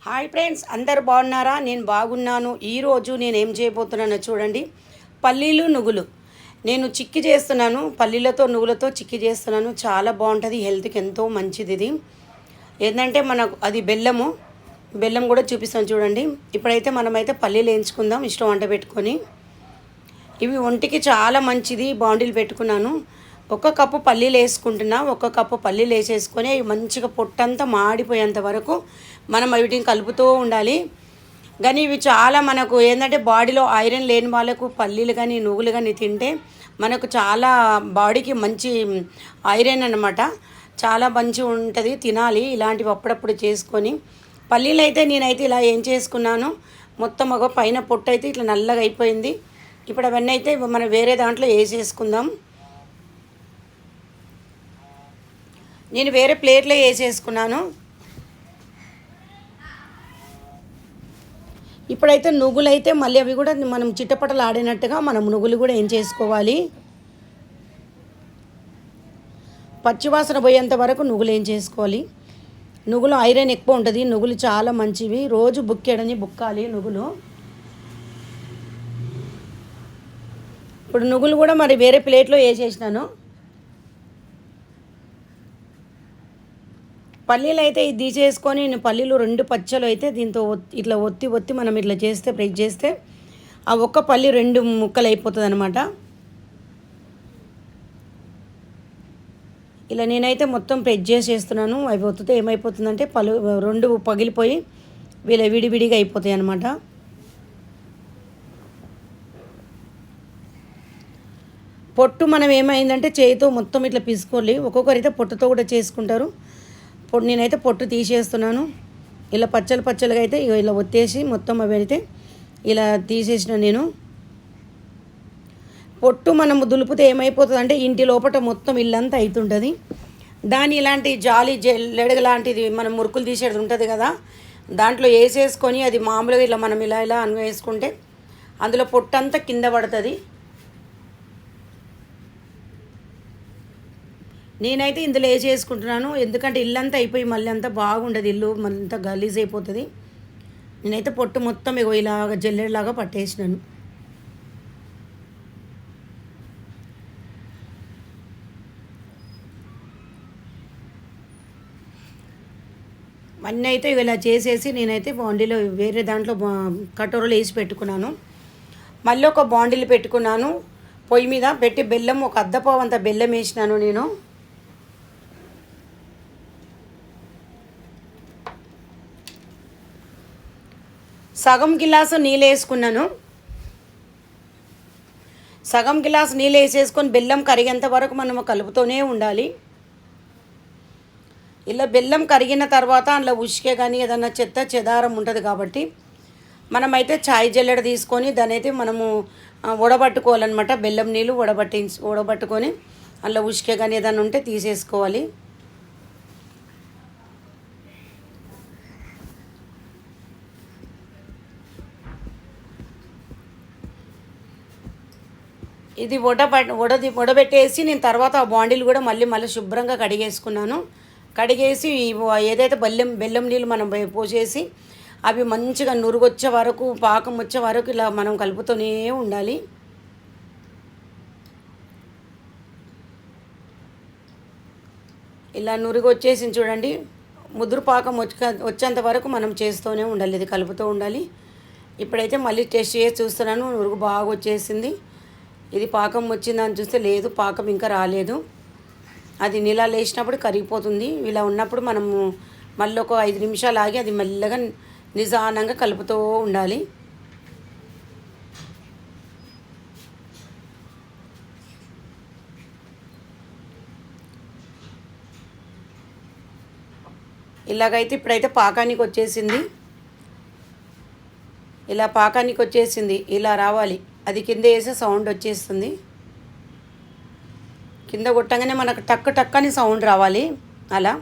Hi friends, అందరు బాగున్నారా? నేను బాగున్నాను. ఈరోజు నేను ఏం చేయబోతున్నానో చూడండి. పల్లీలు నువ్వులు నేను చిక్కి చేస్తున్నాను. పల్లీలతో నువ్వులతో చిక్కి చేస్తున్నాను. చాలా బాగుంటుంది, హెల్త్కి ఎంతో మంచిది. ఇది ఏంటంటే మనకు అది బెల్లం కూడా చూపిస్తాను చూడండి. ఇప్పుడైతే మనమైతే పల్లీలు వేయించుకుందాం ఇష్టం వంట పెట్టుకొని. ఇవి ఒంటికి చాలా మంచిది. బాండీలు పెట్టుకున్నాను. ఒక కప్పు పల్లీలు వేసుకుంటున్నా. ఒక కప్పు పల్లీలు వేసేసుకొని అవి మంచిగా పొట్టంతా మాడిపోయేంత వరకు మనం వీటిని కలుపుతూ ఉండాలి. కానీ ఇవి చాలా మనకు ఏంటంటే బాడీలో ఐరన్ లేని వాళ్ళకు పల్లీలు కానీ నువ్వులు కానీ తింటే మనకు చాలా బాడీకి మంచి ఐరన్ అన్నమాట. చాలా మంచి ఉంటుంది, తినాలి ఇలాంటివి అప్పుడప్పుడు చేసుకొని. పల్లీలు అయితే నేనైతే ఇలా ఏం చేసుకున్నాను, మొత్తం ఒక పైన పొట్టు అయితే ఇట్లా నల్లగా అయిపోయింది. ఇప్పుడు అవన్నీ అయితే మనం వేరే దాంట్లో వేసేసుకుందాం. నేను వేరే ప్లేట్లో వేసేసుకున్నాను. ఇప్పుడైతే నువ్వులు అయితే మళ్ళీ అవి కూడా మనం చిట్టపటలు ఆడినట్టుగా మనం నువ్వులు కూడా ఏం చేసుకోవాలి, పచ్చివాసన పోయేంత వరకు నువ్వులు ఏం చేసుకోవాలి. నువ్వులు ఐరన్ ఎక్కువ ఉంటుంది. నువ్వులు చాలా మంచివి. రోజు బుక్కాలి నువ్వులు. ఇప్పుడు నువ్వులు కూడా మరి వేరే ప్లేట్లో వేసేసినాను. పల్లీలు అయితే ఇది తీసేసుకొని పల్లీలు 2 పచ్చలు అయితే దీంతో ఇట్లా ఒత్తి మనం ఇట్లా చేస్తే ప్రెస్ చేస్తే ఆ ఒక్క పల్లి 2 ముక్కలు అయిపోతుంది అనమాట. ఇలా నేనైతే మొత్తం ప్రెస్ చేసేస్తున్నాను. అవి ఒత్తితే ఏమైపోతుందంటే 2 పగిలిపోయి విడివిడిగా అయిపోతాయి అన్నమాట. పొట్టు మనం ఏమైందంటే చేతితో మొత్తం ఇట్లా పిసుకోవాలి. ఒక్కొక్కరైతే పొట్టుతో కూడా చేసుకుంటారు. నేనైతే పొట్టు తీసేస్తున్నాను. ఇలా పచ్చలుగా అయితే ఇలా ఒత్తేసి మొత్తం అవి అయితే ఇలా తీసేసిన నేను. పొట్టు మనము దులుపుతే ఏమైపోతుంది అంటే ఇంటి లోపల మొత్తం ఇల్లంతా అవుతుంటుంది. దాని ఇలాంటి లెడగ లాంటిది మనం మురుకులు తీసేది ఉంటుంది కదా, దాంట్లో వేసేసుకొని అది మామూలుగా ఇలా మనం ఇలా వేసుకుంటే అందులో పొట్టంతా కింద పడుతుంది. నేనైతే ఇందులో వేసేసుకుంటున్నాను. ఎందుకంటే ఇల్లంతా అయిపోయి మళ్ళీ అంతా బాగుండదు, ఇల్లు అంతా గలీజ్ అయిపోతుంది. నేనైతే పొట్టు మొత్తం ఇలాగ జల్లెడలాగా పట్టేసినాను. అన్నీ అయితే ఇలా చేసేసి నేనైతే బాండీలో వేరే దాంట్లో కటోరలో వేసి పెట్టుకున్నాను. మళ్ళీ ఒక బాండీలు పెట్టుకున్నాను. పొయ్యి మీద పెట్టి బెల్లం ఒక అద్దపావు అంత బెల్లం వేసినాను నేను. సగం గిలాసు నీళ్ళు వేసుకున్నాను. సగం గిలాసు నీళ్ళు వేసేసుకొని బెల్లం కరిగేంత వరకు మనము కలుపుతూనే ఉండాలి. ఇలా బెల్లం కరిగిన తర్వాత అందులో ఉష్కే కానీ ఏదన్నా చెత్త చెదారం ఉంటుంది కాబట్టి మనమైతే చాయ్ జల్లెడ తీసుకొని దాని అయితే మనము ఉడబట్టుకోవాలన్నమాట. బెల్లం నీళ్ళు ఉడబట్టుకొని అందులో ఉష్కే కానీ ఏదన్నా ఉంటే తీసేసుకోవాలి. ఇది ఉడబెట్టేసి నేను తర్వాత ఆ బాండీలు కూడా మళ్ళీ శుభ్రంగా కడిగేసుకున్నాను. కడిగేసి ఏదైతే బెల్లం నీళ్ళు మనం పోసేసి అవి మంచిగా నురుగొచ్చే వరకు, పాకం వచ్చే వరకు ఇలా మనం కలుపుతూనే ఉండాలి. ఇలా నురుగు వచ్చేసి చూడండి, ముదురు పాకం వచ్చేంత వరకు మనం చేస్తూనే ఉండాలి, ఇది కలుపుతూ ఉండాలి. ఇప్పుడైతే మళ్ళీ టెస్ట్ చేసి చూస్తున్నాను, నురుగు బాగా వచ్చేసింది. ఇది పాకం వచ్చిందని చూస్తే లేదు, పాకం ఇంకా రాలేదు. అది నీళ్ళలో వేసినప్పుడు కరిగిపోతుంది. ఇలా ఉన్నప్పుడు మనము మళ్ళీ ఒక 5 నిమిషాలు ఆగి అది మెల్లగా నిదానంగా కలుపుతూ ఉండాలి. ఇలాగైతే ఇప్పుడైతే పాకానికి వచ్చేసింది. ఇలా పాకానికి వచ్చేసింది, ఇలా రావాలి. అది కింద వేసే సౌండ్ వచ్చేస్తుంది. కింద కొట్టగానే మనకు టక్ అని సౌండ్ రావాలి. అలా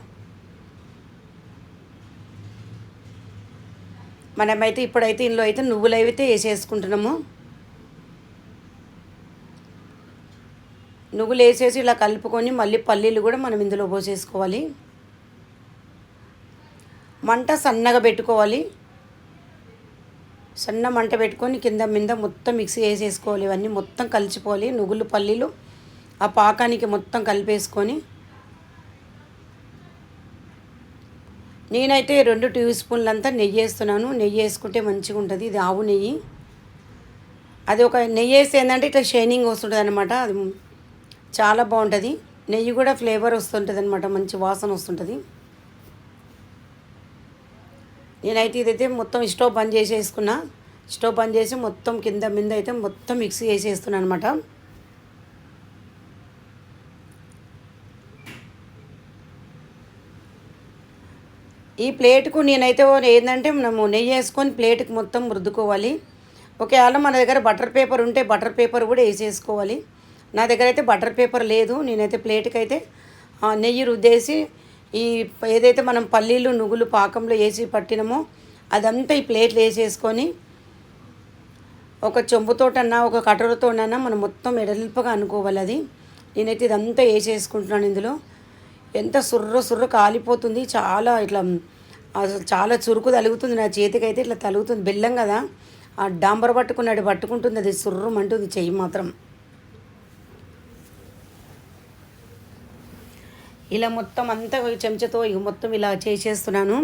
మనమైతే ఇప్పుడైతే ఇందులో అయితే నువ్వులు అయితే వేసేసుకుంటున్నాము. నువ్వులు వేసేసి ఇలా కలుపుకొని మళ్ళీ పల్లీలు కూడా మనం ఇందులో పోసేసుకోవాలి. మంట సన్నగా పెట్టుకోవాలి. సన్న మంట పెట్టుకొని కింద మీద మొత్తం మిక్సీ వేసేసుకోవాలి. ఇవన్నీ మొత్తం కలిసిపోవాలి. నువ్వులు పల్లీలు ఆ పాకానికి మొత్తం కలిపేసుకొని నేనైతే 2 టీ స్పూన్లంతా నెయ్యి వేస్తున్నాను. నెయ్యి వేసుకుంటే మంచిగా ఉంటుంది. ఇది ఆవు నెయ్యి. అది ఒక నెయ్యి వేస్తే ఏంటంటే ఇట్లా షైనింగ్ వస్తుంటుంది అనమాట. అది చాలా బాగుంటుంది. నెయ్యి కూడా ఫ్లేవర్ వస్తుంటుంది అనమాట, మంచి వాసన వస్తుంటుంది. నేనైతే ఇదైతే మొత్తం స్టవ్ బంద్ చేసేసుకున్నా. స్టవ్ బంద్ చేసి మొత్తం కింద మీద అయితే మొత్తం మిక్సీ వేసేస్తున్నాను అనమాట. ఈ ప్లేట్కు నేనైతే ఏంటంటే మనము నెయ్యి వేసుకొని ప్లేట్కి మొత్తం రుద్దుకోవాలి. ఒకవేళ మన దగ్గర బటర్ పేపర్ ఉంటే బటర్ పేపర్ కూడా వేసేసుకోవాలి. నా దగ్గర అయితే బటర్ పేపర్ లేదు. నేనైతే ప్లేట్కి అయితే నెయ్యి రుద్దేసి ఈ ఏదైతే మనం పల్లీలు నువ్వులు పాకంలో వేసి పట్టినామో అదంతా ఈ ప్లేట్లు వేసేసుకొని ఒక చెంబుతోటన్నా ఒక కటోరతోనన్నా మనం మొత్తం ఎడల్పుగా అనుకోవాలి. అది నేనైతే ఇదంతా వేసేసుకుంటున్నాను. ఇందులో ఎంత సుర్ర కాలిపోతుంది. చాలా ఇట్లా అసలు చాలా చురుకు తలుగుతుంది. నా చేతికి అయితే ఇట్లా తలుగుతుంది. బెల్లం కదా, ఆ డాంబర్ పట్టుకుంటుంది. అది సుర్రమంటుంది చెయ్యి మాత్రం. ఇలా మొత్తం అంతా చెంచాతో మొత్తం ఇలా చేసేస్తున్నాను.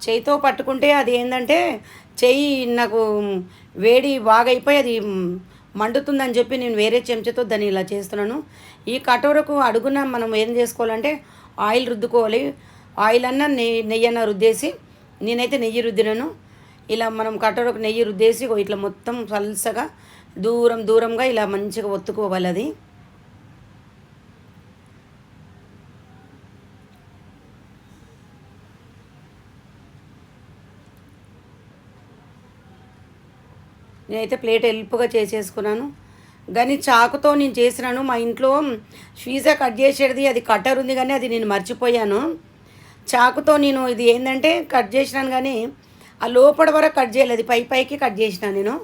చేయితో పట్టుకుంటే అది ఏంటంటే చెయ్యి నాకు వేడి బాగా అయిపోయి అది మండుతుందని చెప్పి నేను వేరే చెంచాతో దాన్ని ఇలా చేస్తున్నాను. ఈ కటోరకు అడుగున మనం ఏం చేసుకోవాలంటే ఆయిల్ రుద్దుకోవాలి. ఆయిల్ అన్న నెయ్యి అన్న రుద్దేసి, నేనైతే నెయ్యి రుద్దినాను. ఇలా మనం కటోరకు నెయ్యి రుద్దేసి ఇట్లా మొత్తం పల్సగా దూరంగా ఇలా మంచిగా ఒత్తుకోవాలి. అది నేనైతే ప్లేట్ హెల్ప్గా చేసేసుకున్నాను. కానీ చాకుతో నేను చేసినాను. మా ఇంట్లో పిజ్జా కట్ చేసేది అది కట్టర్ ఉంది, కానీ అది నేను మర్చిపోయాను. చాకుతో నేను ఇది ఏంటంటే కట్ చేసినాను, కానీ ఆ లోపల వరకు కట్ చేయలేదు, పైకి కట్ చేసినాను నేను.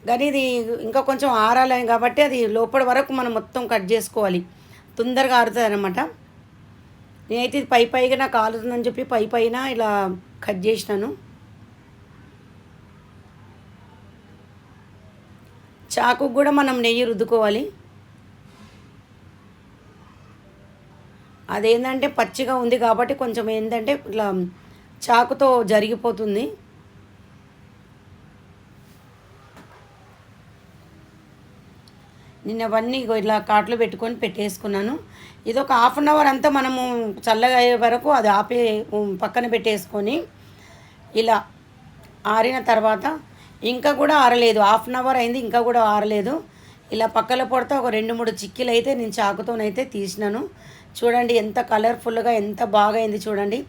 కానీ ఇది ఇంకా కొంచెం ఆరాలి కాబట్టి అది లోపల వరకు మనం మొత్తం కట్ చేసుకోవాలి, తొందరగా ఆరుతుంది అనమాట. నేనైతే ఇది పైగా నాకు ఆలుతుందని చెప్పి పైన ఇలా కట్ చేసినాను. చాకు కూడా మనం నెయ్యి రుద్దుకోవాలి. అదేంటంటే పచ్చిగా ఉంది కాబట్టి కొంచెం ఏంటంటే ఇట్లా చాకుతో జరిగిపోతుంది. నిన్న అవన్నీ ఇట్లా కాట్లో పెట్టుకొని పెట్టేసుకున్నాను. ఇది ఒక 1/2 అవర్ అంతా మనము చల్లగా అయ్యే వరకు అది పక్కన పెట్టేసుకొని ఇలా ఆరిన తర్వాత ఇంకా కూడా ఆరలేదు, 1/2 అవర్ అయింది, ఇంకా కూడా ఆరలేదు. ఇలా పక్కన పడితే ఒక 2-3 చిక్కీలు అయితే నేను చాకుతోనైతే తీసినాను. చూడండి ఎంత కలర్ఫుల్గా ఎంత బాగా అయింది చూడండి.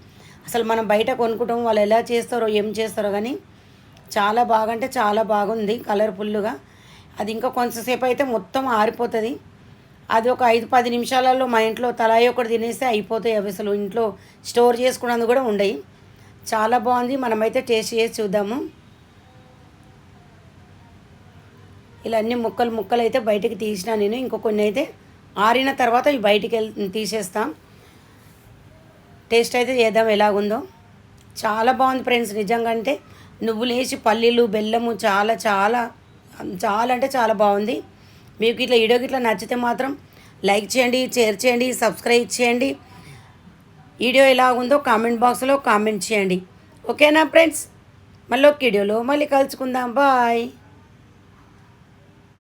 అసలు మనం బయట కొనుక్కుంటాం, వాళ్ళు ఎలా చేస్తారో ఏం చేస్తారో, కానీ చాలా బాగా అంటే చాలా బాగుంది కలర్ఫుల్గా. అది ఇంకా కొంచెంసేపు అయితే మొత్తం ఆరిపోతుంది. అది ఒక 5-10 నిమిషాలలో మా ఇంట్లో తలాయి ఒకటి తినేస్తే అయిపోతాయి. అవి అసలు ఇంట్లో స్టోర్ చేసుకున్నందుకు కూడా ఉండయి. చాలా బాగుంది. మనమైతే టేస్ట్ చేసి చూద్దాము. ఇలా అన్ని ముక్కలు అయితే బయటికి తీసినా నేను. ఇంకో కొన్ని అయితే ఆరిన తర్వాత ఇవి బయటికి తీసేస్తాం. టేస్ట్ అయితే చేద్దాం ఎలాగుందో. చాలా బాగుంది ఫ్రెండ్స్ నిజంగా. అంటే నువ్వులు వేసి పల్లీలు బెల్లము చాలా చాలా చాలా అంటే చాలా బాగుంది. మీకు ఇట్లా వీడియోకి ఇట్లా నచ్చితే మాత్రం లైక్ చేయండి, షేర్ చేయండి, సబ్స్క్రైబ్ చేయండి. వీడియో ఎలాగుందో కామెంట్ బాక్స్లో కామెంట్ చేయండి. ఓకేనా ఫ్రెండ్స్? మళ్ళీ ఒక వీడియోలో మళ్ళీ కలుసుకుందాం. బాయ్.